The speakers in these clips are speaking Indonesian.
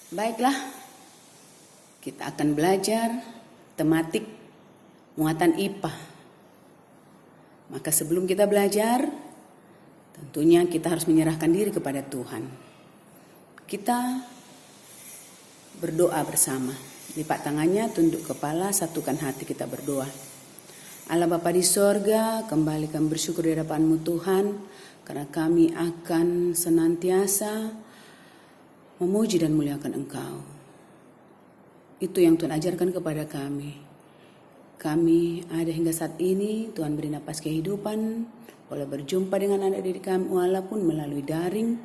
Baiklah, kita akan belajar tematik muatan IPA. Maka sebelum kita belajar, tentunya kita harus menyerahkan diri kepada Tuhan. Kita berdoa bersama. Lipat tangannya, tunduk kepala, satukan hati, kita berdoa. Allah Bapa di sorga, kembali kami bersyukur di hadapan-Mu Tuhan, karena kami akan senantiasa memuji dan muliakan Engkau. Itu yang Tuhan ajarkan kepada kami. Kami ada hingga saat ini, Tuhan beri napas kehidupan, boleh berjumpa dengan anak didik kami walaupun melalui daring.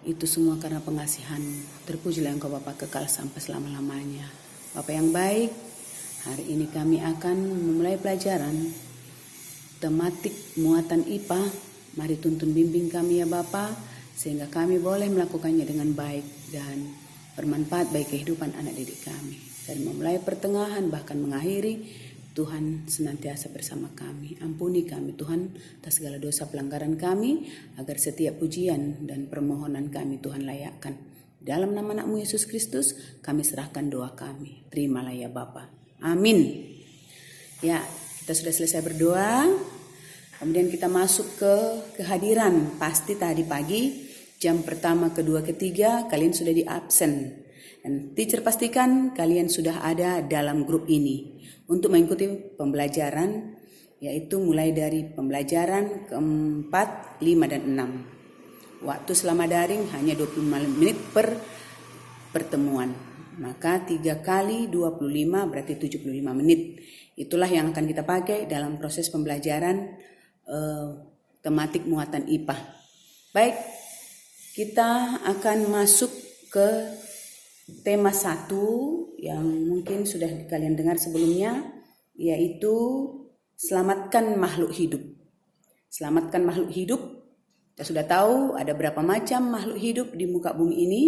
Itu semua karena pengasihan-Mu. Terpujilah Engkau Bapa kekal sampai selama-lamanya. Bapa yang baik, hari ini kami akan memulai pelajaran tematik muatan IPA. Mari tuntun bimbing kami ya Bapa, sehingga kami boleh melakukannya dengan baik dan bermanfaat bagi kehidupan anak didik kami. Dan memulai pertengahan bahkan mengakhiri, Tuhan senantiasa bersama kami. Ampuni kami Tuhan atas segala dosa pelanggaran kami, agar setiap pujian dan permohonan kami Tuhan layakkan. Dalam nama anak-Mu Yesus Kristus kami serahkan doa kami. Terimalah ya Bapa. Amin. Ya, kita sudah selesai berdoa. Kemudian kita masuk ke kehadiran. Pasti tadi pagi jam pertama, kedua, ketiga kalian sudah di absen. Dan teacher pastikan kalian sudah ada dalam grup ini untuk mengikuti pembelajaran, yaitu mulai dari pembelajaran keempat, 5 dan 6. Waktu selama daring hanya 25 menit per pertemuan. Maka 3 kali 25 berarti 75 menit. Itulah yang akan kita pakai dalam proses pembelajaran tematik muatan IPA. Baik, kita akan masuk ke tema 1 yang mungkin sudah kalian dengar sebelumnya, yaitu selamatkan makhluk hidup. Selamatkan makhluk hidup. Kita sudah tahu ada berapa macam makhluk hidup di muka bumi ini.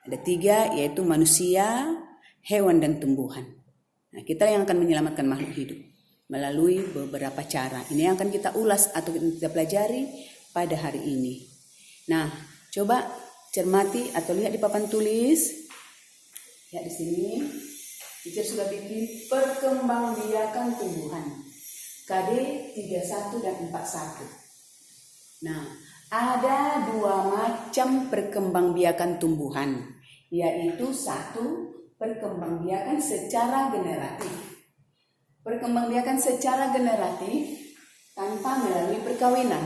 Ada 3, yaitu manusia, hewan, dan tumbuhan. Nah, kita yang akan menyelamatkan makhluk hidup melalui beberapa cara. Ini yang akan kita ulas atau kita pelajari pada hari ini. Nah, coba cermati atau lihat di papan tulis. Ya, di sini teacher sudah bikin perkembangbiakan tumbuhan. KD 31 dan 41. Nah, ada 2 macam perkembangbiakan tumbuhan, yaitu 1, perkembangbiakan secara generatif. Perkembangbiakan secara generatif tanpa melalui perkawinan.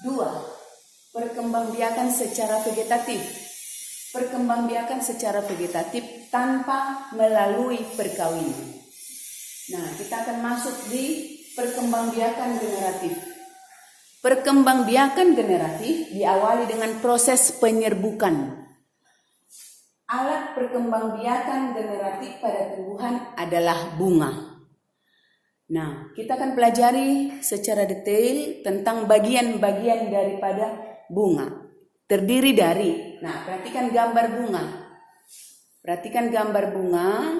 2, perkembangbiakan secara vegetatif. Perkembangbiakan secara vegetatif tanpa melalui perkawinan. Nah, kita akan masuk di perkembangbiakan generatif. Perkembangbiakan generatif diawali dengan proses penyerbukan. Alat perkembangbiakan generatif pada tumbuhan adalah bunga. Nah, kita akan pelajari secara detail tentang bagian-bagian daripada bunga. Terdiri dari, nah perhatikan gambar bunga. Perhatikan gambar bunga,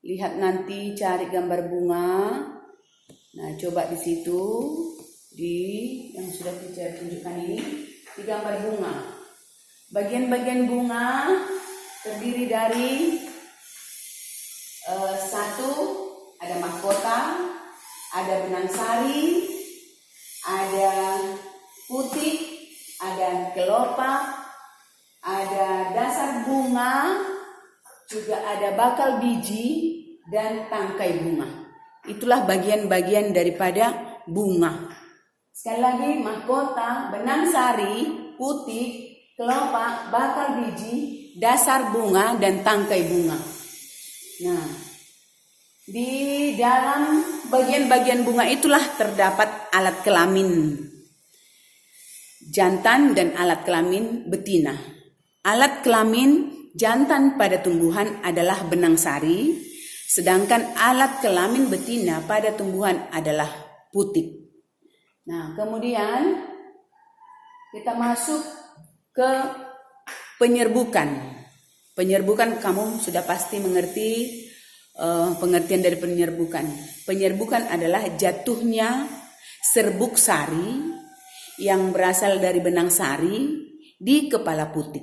lihat nanti cari gambar bunga. Nah, coba di situ, di yang sudah saya tunjukkan ini, di gambar bunga. Bagian-bagian bunga terdiri dari 1, ada mahkota, ada benang sari, ada putih, ada kelopak, ada dasar bunga, juga ada bakal biji dan tangkai bunga. Itulah bagian-bagian daripada bunga. Sekali lagi, mahkota, benang sari, putih, kelopak, bakal biji, dasar bunga dan tangkai bunga. Nah, di dalam bagian-bagian bunga itulah terdapat alat kelamin jantan dan alat kelamin betina. Alat kelamin jantan pada tumbuhan adalah benang sari, sedangkan alat kelamin betina pada tumbuhan adalah putik. Nah, kemudian kita masuk ke penyerbukan. Penyerbukan kamu sudah pasti mengerti pengertian dari penyerbukan. Penyerbukan adalah jatuhnya serbuk sari yang berasal dari benang sari di kepala putik.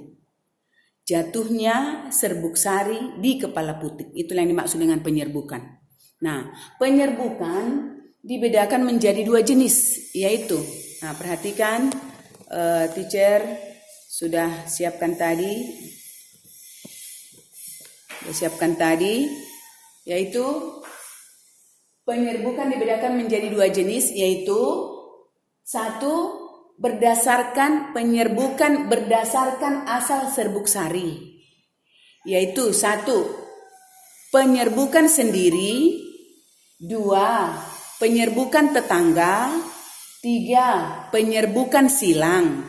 jatuhnya serbuk sari di kepala putik. Itulah yang dimaksud dengan penyerbukan. Nah, penyerbukan dibedakan menjadi 2 jenis, yaitu, perhatikan, teacher sudah siapkan tadi, yaitu penyerbukan dibedakan menjadi 2 jenis, yaitu 1, penyerbukan berdasarkan asal serbuk sari, yaitu 1, penyerbukan sendiri, 2, penyerbukan tetangga, 3, penyerbukan silang,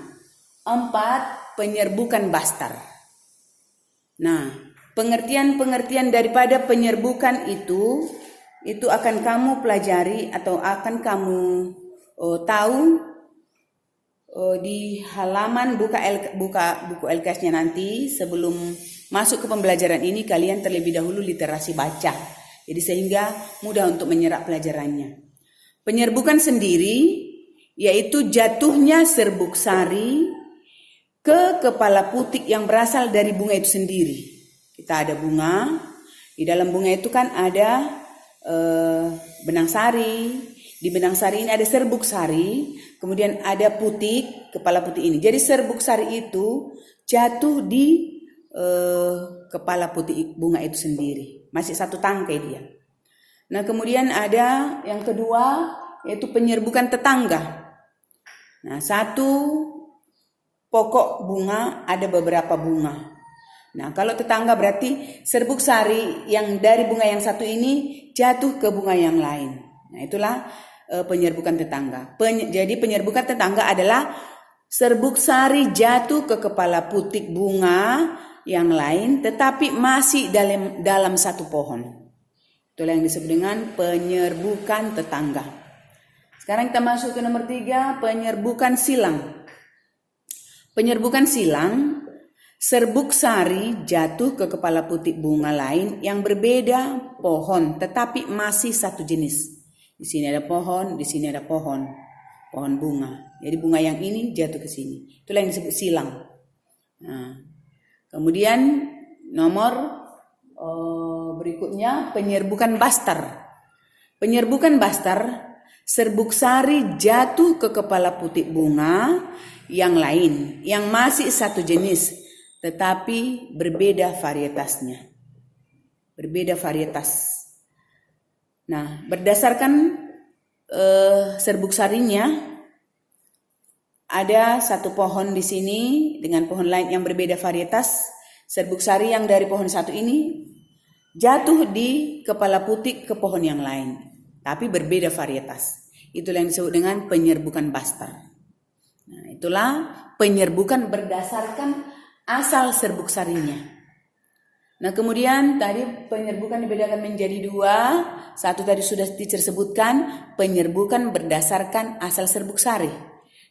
4, penyerbukan bastar. Nah, pengertian-pengertian daripada penyerbukan itu akan kamu pelajari atau akan kamu tahu di halaman buka buku LKS-nya nanti. Sebelum masuk ke pembelajaran ini, kalian terlebih dahulu literasi baca. Jadi sehingga mudah untuk menyerap pelajarannya. Penyerbukan sendiri yaitu jatuhnya serbuk sari ke kepala putik yang berasal dari bunga itu sendiri. Kita ada bunga, di dalam bunga itu kan ada benang sari, di benang sari ini ada serbuk sari, kemudian ada putik, kepala putik ini. Jadi serbuk sari itu jatuh di kepala putik bunga itu sendiri, masih 1 tangkai dia. Nah, kemudian ada yang kedua yaitu penyerbukan tetangga. Nah, 1 pokok bunga ada beberapa bunga. Nah, kalau tetangga berarti serbuk sari yang dari bunga yang 1 ini jatuh ke bunga yang lain. Nah, itulah penyerbukan tetangga. Jadi penyerbukan tetangga adalah serbuk sari jatuh ke kepala putik bunga yang lain tetapi masih dalam 1 pohon. Itulah yang disebut dengan penyerbukan tetangga. Sekarang kita masuk ke nomor 3, penyerbukan silang. Penyerbukan silang, serbuk sari jatuh ke kepala putik bunga lain yang berbeda pohon tetapi masih 1 jenis. Di sini ada pohon, di sini ada pohon bunga. Jadi bunga yang ini jatuh ke sini. Itulah yang disebut silang. Nah, kemudian nomor berikutnya penyerbukan bastar. Penyerbukan bastar, serbuk sari jatuh ke kepala putik bunga yang lain yang masih 1 jenis tetapi berbeda varietasnya. Berbeda varietas. Nah, berdasarkan serbuk sarinya ada 1 pohon di sini dengan pohon lain yang berbeda varietas. Serbuk sari yang dari pohon 1 ini jatuh di kepala putik ke pohon yang lain, tapi berbeda varietas. Itulah yang disebut dengan penyerbukan bastar. Nah, itulah penyerbukan berdasarkan asal serbuk sarinya. Nah, kemudian tadi penyerbukan dibedakan menjadi 2. 1 tadi sudah teacher sebutkan, penyerbukan berdasarkan asal serbuk sari.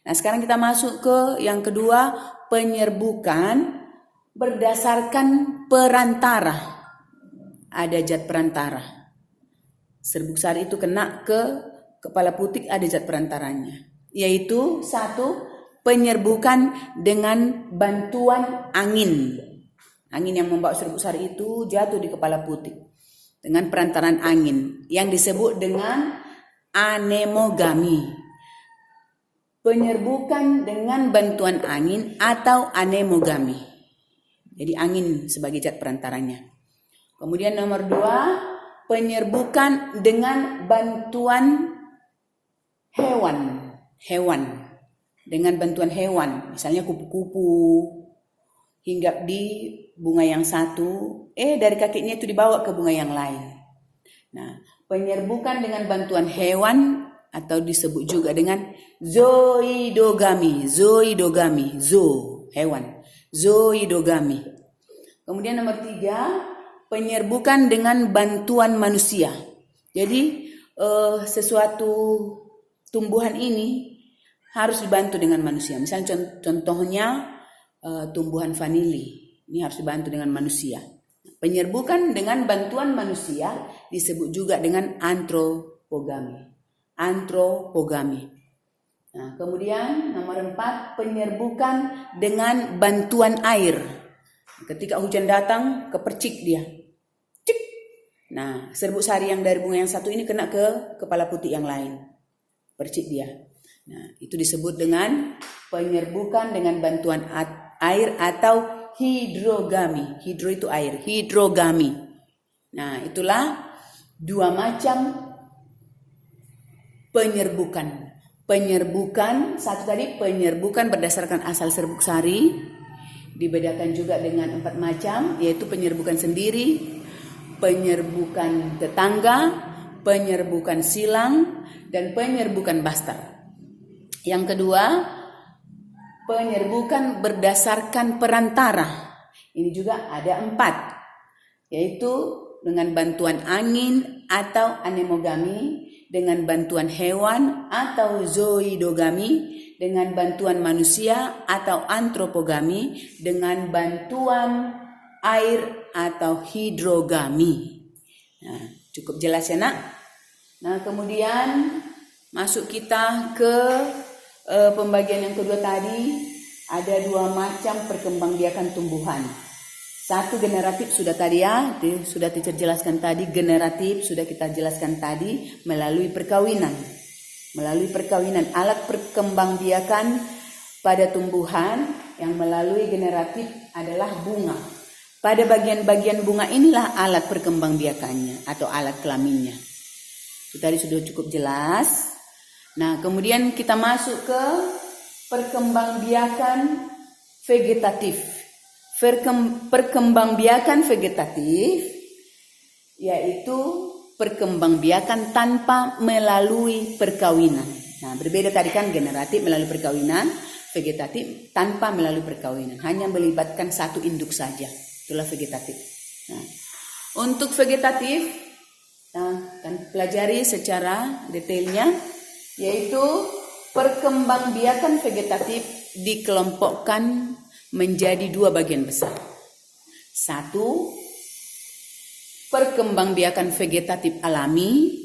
Nah, sekarang kita masuk ke yang kedua, penyerbukan berdasarkan perantara. Ada zat perantara. Serbuk sari itu kena ke kepala putik, ada zat perantaranya. Yaitu 1, penyerbukan dengan bantuan angin. Angin yang membawa serbuk sari itu jatuh di kepala putik dengan perantaraan angin yang disebut dengan anemogami. Penyerbukan dengan bantuan angin atau anemogami. Jadi angin sebagai zat perantaranya. Kemudian nomor 2, penyerbukan dengan bantuan hewan. Dengan bantuan hewan, misalnya kupu-kupu hinggap di bunga yang 1, dari kakinya itu dibawa ke bunga yang lain. Nah, penyerbukan dengan bantuan hewan atau disebut juga dengan zoidogami, hewan, zoidogami. Kemudian nomor 3, penyerbukan dengan bantuan manusia. Jadi sesuatu tumbuhan ini harus dibantu dengan manusia. Misalnya contohnya tumbuhan vanili. Ini harus dibantu dengan manusia. Penyerbukan dengan bantuan manusia disebut juga dengan antropogami. Nah, kemudian nomor 4, penyerbukan dengan bantuan air. ketika hujan datang kepercik dia. Cik. Nah, serbuk sari yang dari bunga yang satu ini kena ke kepala putih yang lain. Percik dia. Nah, itu disebut dengan penyerbukan dengan bantuan air atau hidrogami. Hidro itu air, hidrogami. Nah, itulah dua macam penyerbukan. Penyerbukan, satu tadi penyerbukan berdasarkan asal serbuk sari, dibedakan juga dengan 4 macam, yaitu penyerbukan sendiri, penyerbukan tetangga, penyerbukan silang, dan penyerbukan bastar. Yang kedua, penyerbukan berdasarkan perantara. Ini juga ada 4, yaitu dengan bantuan angin atau anemogami, dengan bantuan hewan atau zoidogami, dengan bantuan manusia atau antropogami, dengan bantuan air atau hidrogami. Nah, cukup jelas ya nak? Nah, kemudian masuk kita ke pembagian yang kedua tadi. Ada 2 macam perkembangbiakan tumbuhan. Satu generatif sudah tadi ya, sudah teacher jelaskan tadi. Generatif sudah kita jelaskan tadi melalui perkawinan. Melalui perkawinan, alat perkembangbiakan pada tumbuhan yang melalui generatif adalah bunga. Pada bagian-bagian bunga inilah alat perkembangbiakannya atau alat kelaminnya. Itu tadi sudah cukup jelas. Nah, kemudian kita masuk ke perkembangbiakan vegetatif. Perkembangbiakan vegetatif yaitu perkembangbiakan tanpa melalui perkawinan. Nah, berbeda tadi kan generatif melalui perkawinan, vegetatif tanpa melalui perkawinan, hanya melibatkan satu induk saja. Itulah vegetatif. Nah, untuk vegetatif, kita akan pelajari secara detailnya, yaitu perkembangbiakan vegetatif dikelompokkan menjadi 2 bagian besar. 1, perkembangbiakan vegetatif alami.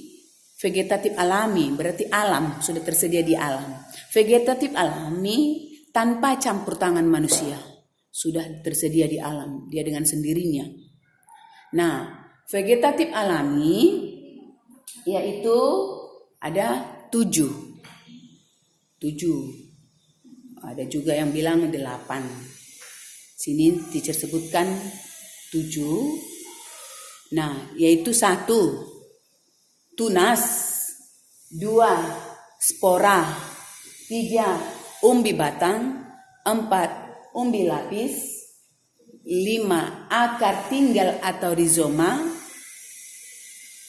Vegetatif alami berarti alam, sudah tersedia di alam. Vegetatif alami tanpa campur tangan manusia, sudah tersedia di alam, dia dengan sendirinya. Nah, vegetatif alami yaitu ada 7. Ada juga yang bilang 8. Sini teacher sebutkan 7. Nah, yaitu 1, tunas, 2, spora, 3, umbi batang, 4, umbi lapis, 5, akar tinggal atau rizoma,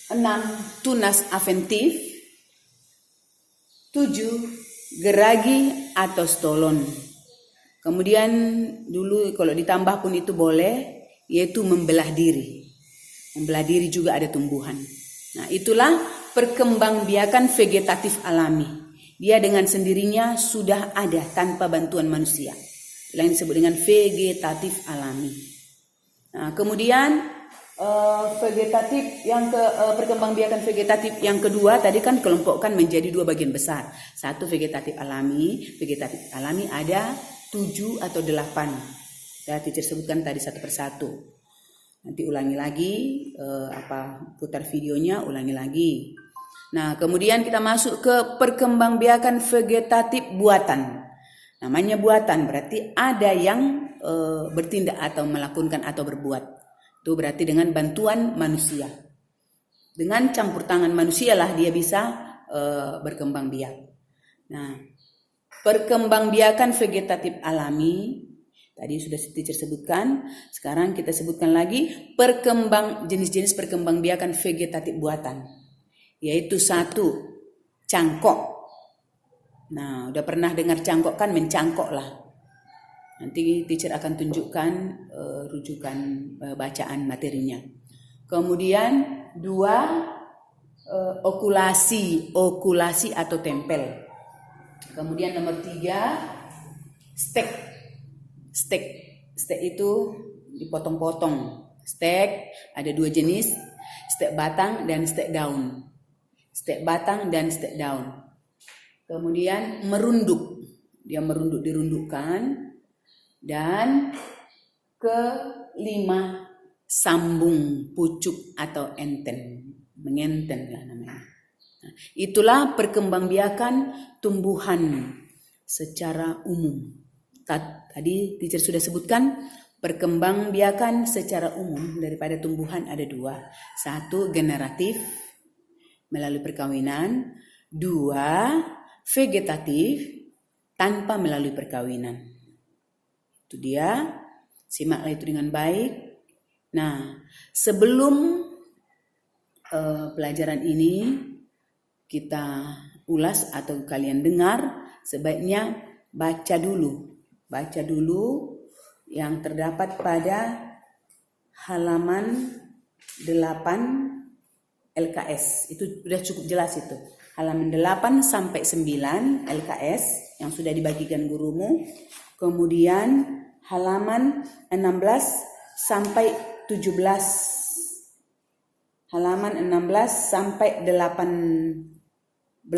6, tunas aventif, 7, geragi atau stolon. Kemudian dulu kalau ditambah pun itu boleh, yaitu membelah diri. Membelah diri juga ada tumbuhan. Nah, itulah perkembangbiakan vegetatif alami. Dia dengan sendirinya sudah ada tanpa bantuan manusia. Itulah yang disebut dengan vegetatif alami. Nah, kemudian vegetatif perkembangbiakan vegetatif yang kedua tadi kan kelompokkan menjadi 2 bagian besar. 1 vegetatif alami. Vegetatif alami ada 7 atau 8. Saya teacher sebutkan tadi satu persatu. Nanti ulangi lagi, putar videonya, ulangi lagi. Nah, kemudian kita masuk ke perkembangbiakan vegetatif buatan. Namanya buatan berarti ada yang bertindak atau melakukan atau berbuat. Itu berarti dengan bantuan manusia. Dengan campur tangan manusia lah dia bisa berkembang biak. Nah, perkembangbiakan vegetatif alami tadi sudah teacher sebutkan. Sekarang kita sebutkan lagi jenis-jenis perkembangbiakan vegetatif buatan, yaitu 1, cangkok. Nah, udah pernah dengar cangkok kan? Mencangkok lah. Nanti teacher akan tunjukkan rujukan bacaan materinya. Kemudian 2, okulasi atau tempel. Kemudian nomor 3, stek. Stek itu dipotong-potong. Stek ada 2 jenis, stek batang dan stek daun. Stek batang dan stek daun. Kemudian merunduk. Dia merunduk dirundukkan dan ke 5 sambung pucuk atau enten, mengenten lah namanya. Nah, itulah perkembangbiakan tumbuhan secara umum. Tadi teacher sudah sebutkan perkembangbiakan secara umum daripada tumbuhan ada 2. 1 generatif melalui perkawinan, 2 vegetatif tanpa melalui perkawinan. Itu dia, simaklah itu dengan baik. Nah, sebelum pelajaran ini kita ulas atau kalian dengar, sebaiknya baca dulu yang terdapat pada halaman 8 LKS. Itu sudah cukup jelas itu. Halaman 8 sampai 9 LKS yang sudah dibagikan gurumu. Kemudian halaman 16 sampai 17. Halaman 16 sampai 18.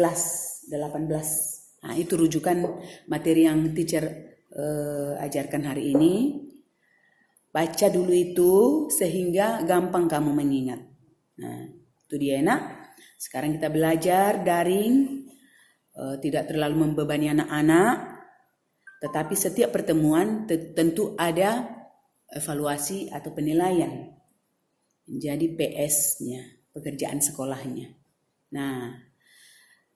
Nah, itu rujukan materi yang teacher ajarkan hari ini. Baca dulu itu sehingga gampang kamu mengingat. Nah, itu dia nak. Sekarang kita belajar daring, tidak terlalu membebani anak-anak, tetapi setiap pertemuan tentu ada evaluasi atau penilaian. Jadi PS-nya, pekerjaan sekolahnya. Nah,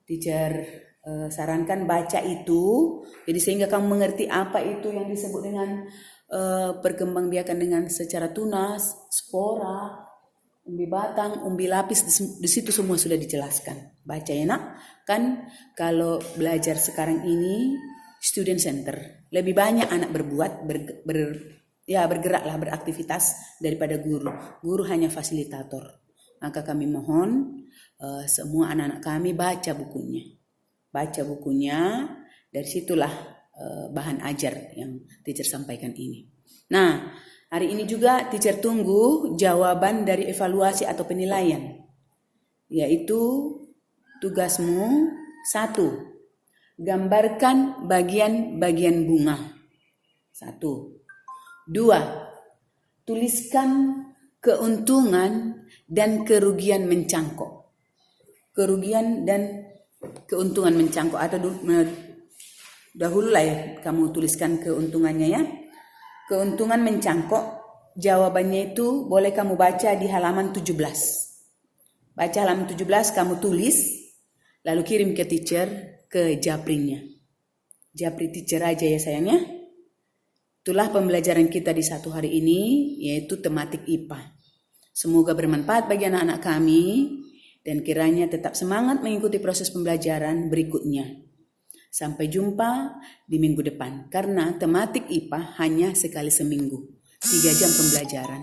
teacher sarankan baca itu, jadi sehingga kamu mengerti apa itu yang disebut dengan perkembangbiakan dengan secara tunas, spora, umbi batang, umbi lapis, di situ semua sudah dijelaskan. Baca ya nak. Kan kalau belajar sekarang ini student center, lebih banyak anak berbuat, bergeraklah, beraktivitas daripada guru. Guru hanya fasilitator. Maka kami mohon semua anak-anak kami baca bukunya. Dari situlah bahan ajar yang teacher sampaikan ini. Nah, hari ini juga teacher tunggu jawaban dari evaluasi atau penilaian. Yaitu tugasmu 1. Gambarkan bagian-bagian bunga. 1. 2. Tuliskan keuntungan dan kerugian mencangkok. Kerugian dan keuntungan mencangkok atau dahulu lah ya kamu tuliskan keuntungannya ya. Keuntungan mencangkok, jawabannya itu boleh kamu baca di halaman 17. Baca halaman 17, kamu tulis, lalu kirim ke teacher ke japringnya. Japri teacher aja ya sayangnya. Itulah pembelajaran kita di satu hari ini, yaitu tematik IPA. Semoga bermanfaat bagi anak-anak kami dan kiranya tetap semangat mengikuti proses pembelajaran berikutnya. Sampai jumpa di minggu depan, karena tematik IPA hanya sekali seminggu, 3 jam pembelajaran.